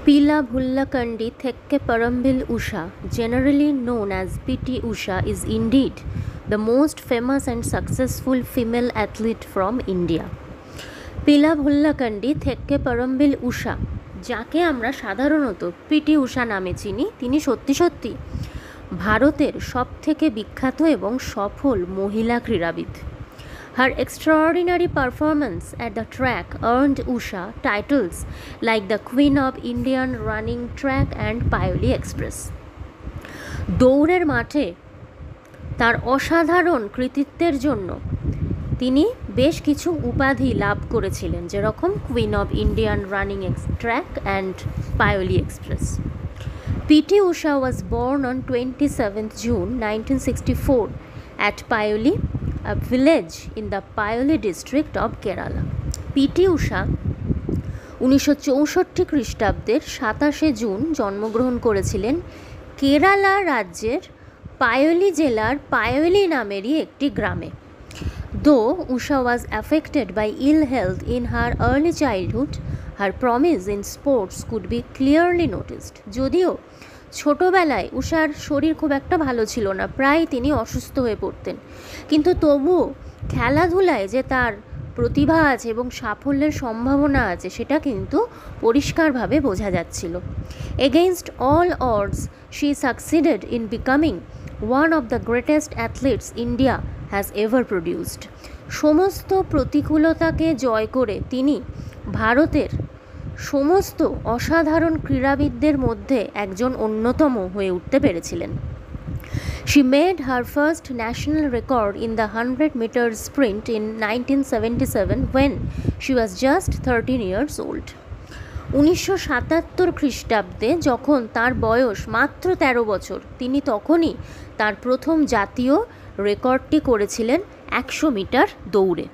Pila Bhullakandi Thekkeparambil Usha, generally known as P.T. Usha, is indeed the most famous and successful female athlete from India. পিলা ভুল্লাকান্ডি থেক্কেপারম্বিল উষা, যাকে আমরা সাধারণত PT উষা নামে চিনি, তিনি সত্যি ভারতের সবথেকে বিখ্যাত এবং সফল মহিলা ক্রীড়াবিদ। Her extraordinary performance at the track earned Usha titles like the Queen of Indian Running Track and Paoli Express. দৌড়ের মাঠে তার অসাধারণ কৃতিত্বের জন্য তিনি বেশ কিছু উপাধি লাভ করেছিলেন, যেরকম queen of Indian running track and Payyoli express. P.T. Usha was born on 27th June 1964 at Paoli, a village in the Paoli district of Kerala. P.T. Usha 1964 খ্রিস্টাব্দের 27শে জুন জন্মগ্রহণ করেছিলেন কেরালা রাজ্যের পায়োলি জেলার পায়োলি নামেরই একটি গ্রামে। Though Usha was affected by ill health in her early childhood, her promise in sports could be clearly noticed. যদিও ছোটবেলায় উষার শরীর খুব একটা ভালো ছিল না, প্রায় তিনি অসুস্থ হয়ে পড়তেন, কিন্তু তবুও খেলাধুলায় যে তার প্রতিভা আছে এবং সাফল্যের সম্ভাবনা আছে সেটা কিন্তু পরিষ্কারভাবে বোঝা যাচ্ছিল। Against all odds, she succeeded in becoming one of the greatest athletes India has ever produced. সমস্ত প্রতিকূলতাকে জয় করে তিনি ভারতের সমস্ত অসাধারণ ক্রীড়াবিদদের মধ্যে একজন অন্যতম হয়ে উঠতে পেরেছিলেন। She made her first national record in the 100 meters sprint in 1977 when she was just 13 years old. 1977 খ্রিস্টাব্দে যখন তার বয়স মাত্র 13 বছর, তিনি তখনই তার প্রথম জাতীয় রেকর্ডটি করেছিলেন 100 মিটার দৌড়ে।